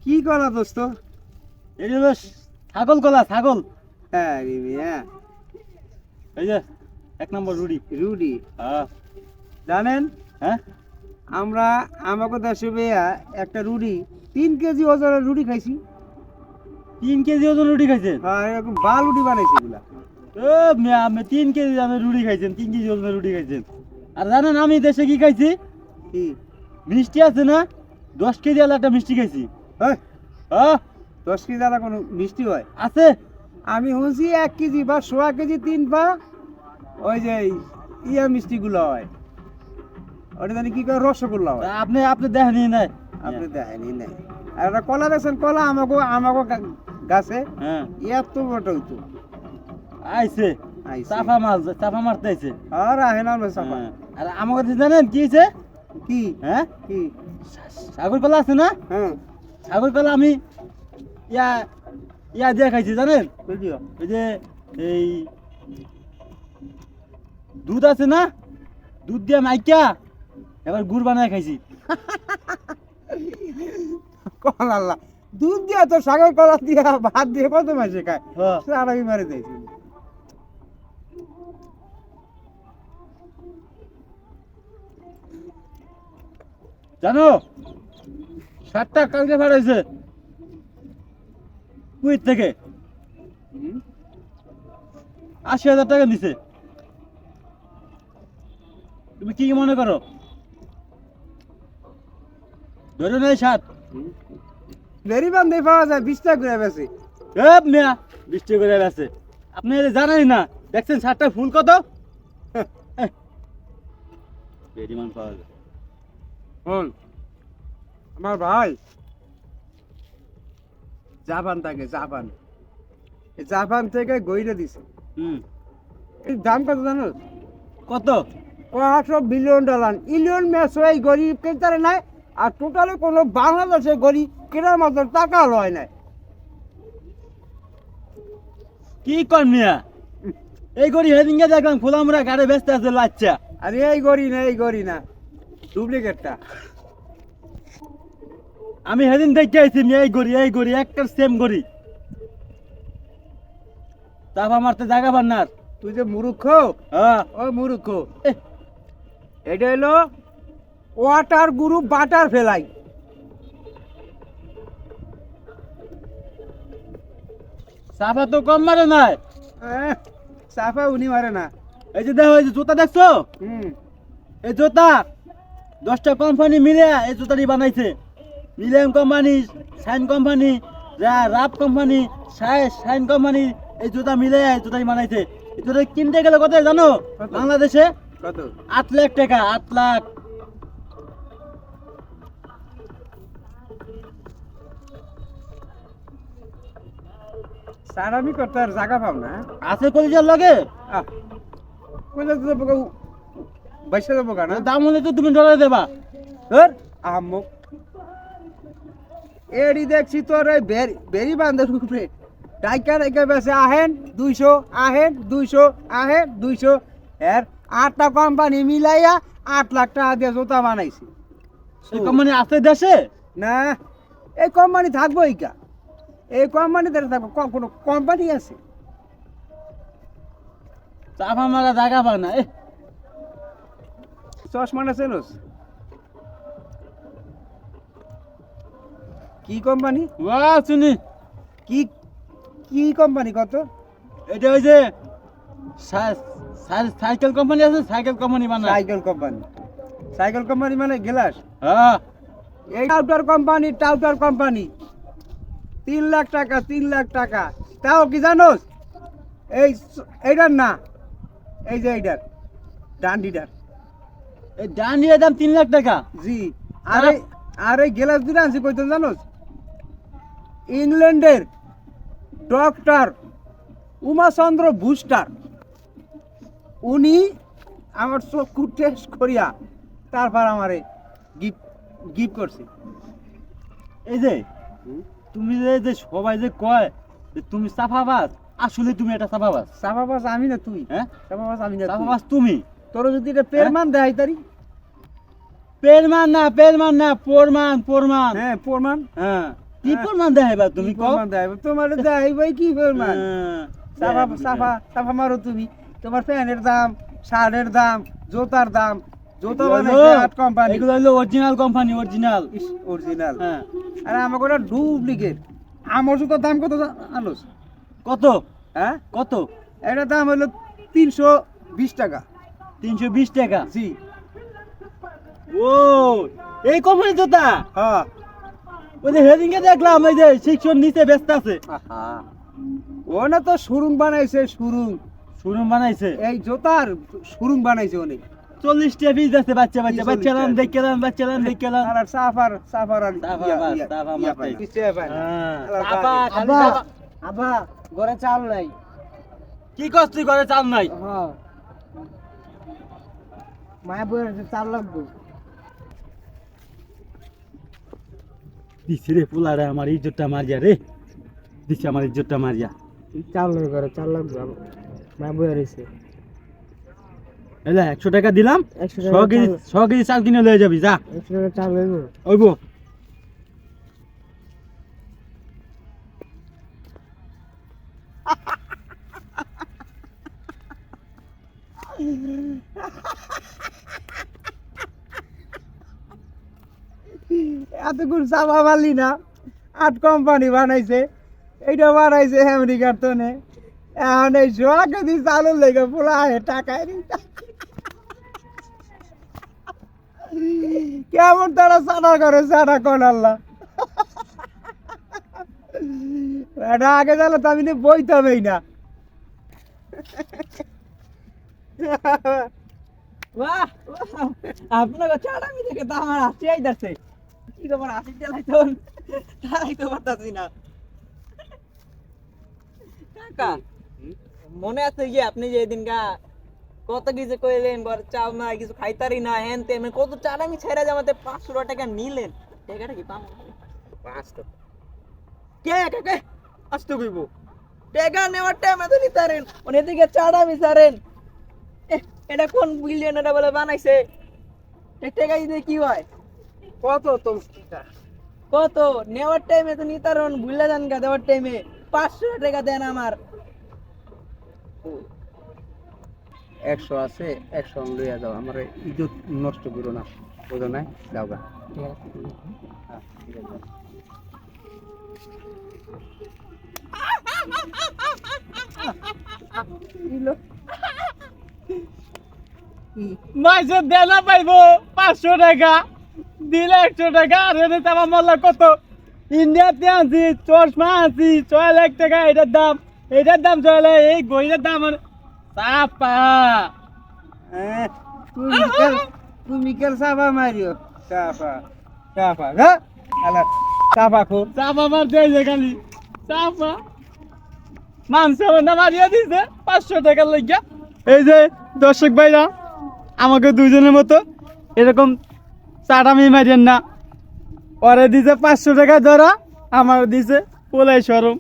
কি কলা দোস্ত? এই যে ছাগল কলা ছাগল। হ্যাঁ রে মিয়া, এই যে 1 নম্বর রুডি। রুডি হ্যাঁ জানেন, হ্যাঁ আমরা আমাকে দেশে বেয়া একটা রুডি 3 কেজি ওজনের রুডি খাইছি। 3 কেজি ওজন রুটি খাইছেন? হ্যাঁ, এরকম বাল রুডি বানাইছি এগুলা। ও মিয়া, আপনি 3 কেজি দামের রুটি খাইছেন, 3 কেজি ওজনের রুটি খাইছেন। আর জানেন আমি দেশে কি খাইছি? কি? মিষ্টি আছে না, 10 কেজি আলা একটা মিষ্টি খাইছি। হ্যাঁ, হ্যাঁ 10 কেজি আলা কোনো মিষ্টি হয়? আছে। আমি শুনছি 1 কেজি বা 1.5 কেজি 3 পা ওই যে ইয়া মিষ্টিগুলো হয়, ওটা জানি কি করে, রসগোল্লা হয়। আপনি আপনি দেখেনি নাই? আপনি দেখেনি নাই? আর একটা কলা দেখছেন, কলা আমাকে আমাকে গাছে হ্যাঁ এত বড় হইতো। আইছে আইছে। চাপা মাছ, চাপা মারতে আইছে। আর আহে না আমরা চাপা। হ্যাঁ। আর আমার কাছে জানেন কি হয়েছে? কি? হ্যাঁ কি? ছাগল কলা আছে না, হ্যাঁ, ছাগল কলা আমি ইয়া ইয়া দিয়ে খাইছি জানেন। বুঝিও। ওই যে এই দুধ আছে না, দুধ দিয়ে মাইকা এবার গুড় বানায় খাইছি। কলা আল্লাহ, দুধ দিয়া তো সাগর কলা দিয়া ভাত দিয়ে কত মাসে খায়, হ্যাঁ। আর আমি মারি দিয়েছি। জানো 7টা কালকে ফাটাইছে কুইত থেকে, 80,000 টাকা দিছে। তুমি কি মনে করো? ধরে নেই 7। ভেরি বান্ধে পাওয়া যায় 20 টাকা করে বেশি। মিয়া 20 টাকা করে আছে, আপনি এটা জানেন না? দেখছেন 7টা ফুল কত? বেরিমান পাওয়া যায়। শোন, আমার ভাই জাপান থাকে, জাপান, এই জাপান থেকে গইরে দিছে। হুম, এর দাম কত জানো? কত? $100 বিলিয়ন। ইলিয়ন ম্যাচ হয় গরিব কেতারে নাই, আর টোটালে কোনো বাংলাদেশে গরিব কেনার মতো টাকা লয় নাই। কি কর মিয়া, এই করি হেদিনকে দেখলাম খোলামুড়া গাড়ি ব্যস্ত আছে লাচ্চা। আর এই গরি না, এই গরি না, ডুপ্লিকেটটা। আমি হেদিন দেখে আইছি মিয়া, এই গড়ি একটা সেম গড়ি। চাপা মারতে জায়গা পান্নার। তুই যে মূর্খ, হ্যাঁ ও মূর্খ, এটা হলো ওয়াটার গুরু বাটার ফেলাই। চাপা তো কম মারে নাই। সাফা উনি মারে না। এই যে দেখো, এই যে জুতা দেখছো, হুম, এই জুতা 10টা কোম্পানি মিলে এই জুতাটি বানাইছে। মিলিয়াম কোম্পানি, সাইন কোম্পানি, রাপ কোম্পানি, সাইন কোম্পানি, এই জুতা মিলে এই জুতাটি বানাইছে। এই জুতা কিনতে গেলে কত জানো? কত? বাংলাদেশে কত? 8 লাখ টাকা, 8 লাখ। স্যার আমি করতে আর জায়গা পাব না। আছে কলিজার লাগে, আহ, কোথা থেকে দেবো? বাইসে দেবো কেন? দাম হলে তো তুমি ডলার দেবা। ধর আম্মু, এডি দেখছি তোর এই বেরি বান্ধের উপরে ডাইকা ডাইকা বেসে আহেন 200, আহেন 200, আহেন 200। এর 8টা কোম্পানি মিলাইয়া 8 লাখ টাকা দিয়ে জুতা বানাইছি। এই কোম্পানি আছে দেশে? না, এই কোম্পানি থাকবো এইকা, এই কোম্পানিতে থাকবো, কোনো কোম্পানি আছে? চাপা মারা জায়গা পায় না। চশমাটা চেনোস? কি কোম্পানি? চিনি। কি কি কোম্পানি কত? এটা ওই যে সাইকেল কোম্পানি আছে, সাইকেল কোম্পানি বানায়। Cycle company. সাইকেল কোম্পানি মানে গ্লাস? হ্যাঁ এই টাউটার কোম্পানি, টাউটার কোম্পানি 3 লাখ টাকা, 3 লাখ টাকা। তাও কি জানোস? এইটার না, এই যে এইটার ডান্ডিটার। এই ডান্ডিয়ার দাম 3 লাখ টাকা। জি। আর এই গ্লাস দুটো আনছি কইতে জানোস? ইংল্যান্ডের ডক্টর উমাচন্দ্র বুস্টার, উনি আমার চক্ষু টেস্ট করিয়া তারপর আমারে গিফট গিফট করছে। এই যে তুমি যে সবাই যে কয় যে তুমি চাপাবাজ, আসলে তুমি এটা চাপাবাজ। চাপাবাজ আমি না তুই। হ্যাঁ চাপাবাজ আমি না তুই। চাপাবাজ তুমি। তোর যদি এটা পেরমান দেয় তারি। পেরমান না, পেরমান না, প্রমাণ, প্রমাণ। হ্যাঁ, প্রমাণ। হ্যাঁ কি প্রমাণ দেখাইবা তুমি কও? তোমার যাই ভাই কি ফরমান হ্যাঁ, সাফা সাফা সাফা মারো তুমি তোমার প্যান্টের দাম শার্টের দাম জুতার দাম জুতা বানাইছে হাট কোম্পানি এগুলো হলো অরিজিনাল কোম্পানি, অরিজিনাল। অরিজিনাল হ্যাঁ, আর আমাকে ওটা ডুপ্লিকেট আমার জুতার দাম কত আনোস কত হ্যাঁ কত? এটার দাম হলো 320 টাকা 320 টাকা। জি ও, এই কোম্পানি জুতা? হ্যাঁ ওই যে হেডিংয়ে দেখলাম এই যে সেকশন নিচে ব্যস্ত আছে। ও না তো শোরুম বানাইছে শোরুম শোরুম বানাইছে। এই জুতার শোরুম বানাইছে অনেক 40 টা পিস আছে, বাচ্চা বাচ্চা 40 বাচ্চালাম টা। দেখলাম, বাচ্চালাম দেখলাম। আর সাফার সাফার আর সাফা বাস, সাফা মারতেই। হ্যাঁ। আব্বা আব্বা ঘরে চাল নাই কি করছ তুই, ঘরে চাল নাই? হ্যাঁ মায়া বইয়ের চাল লাগবে দিছি রে পুলারে, আমার ইজ্জতটা মারিয়া রে, দিছি আমার ইজ্জতটা মারিয়া। চাল নেই ঘরে চাল লাগবে মায়া বইয়ের এসে এলা 100 টাকা দিলাম, 100 100 কেজি 100 কেজি চাল কিনে লয়ে যাবি, যা। 100 টাকা চাল হইব ওইব। এতগুলো চাপা মারলি না আট কোম্পানি বানাইছে এইটা বানাইছে আমেরিকার তনে এখন এই সোয়া কেজি চালুর লেগে পুরা টাকায় কেমন তারা চাটা করে চাটা কর আল্লাহ এটা আগে গেলে তো আমি বইতামই না বাহ আপনার চাড়ামি দেখে তো আমার হাসি আইতাছে কি তোমার হাসি চালাইতো তাই তো পারতাছি না কাকা মনে আছে যে আপনি যে দিনকা কত কিছু কইলেন বর চাও না কিছু খাইতারি না হেন তে মানে কত চাড়ামি ছেড়ে জামাতে 500 টাকা নিলেন টাকাটা কি পাম 500 কে কাকা আসতে কইবো টাকা নেওয়ার টাইমে তো নিতারেন ওনে দিকে চাড়ামি সারেন এটা কোন বিলিয়নার বলে বানাইছে টাকা দিতে কি হয় কত তো কত নেওয়ার টাইমে তো নিতারন ভুলে যান গা দেওয়ার টাইমে 500 টাকা দেন আমার 100 আছে 100 লইয়া যাও আমার ইজ্জত নষ্ট করো না বুঝো না যাও গা হ্যাঁ, ঠিক আছে। মাইসে দেনা পাইবো 500 টাকা, দিলে 100 টাকা, আর এনে তামা মল্লা কত? ইন্ডিয়াতে আনছি, চশমা আনছি 6 লাখ টাকা, এটার দাম 6 লাখ, এই গইটার দাম আর চাপা। তুমি কেল সাফা মারিও সাফা সাফা হ্যাঁ আলা সাফা খো চাপা মার দেয় খালি, চাপা মানছে না মারিয়া দিছে 500 টাকা লইয়া। এই যে দর্শক ভাইরা, আমাকে দুইজনের মতো এরকম চাটামি মারিয়েন না। ওরে দিছে 500 টাকা ধরা, আমার দিছে পোলাই শরম।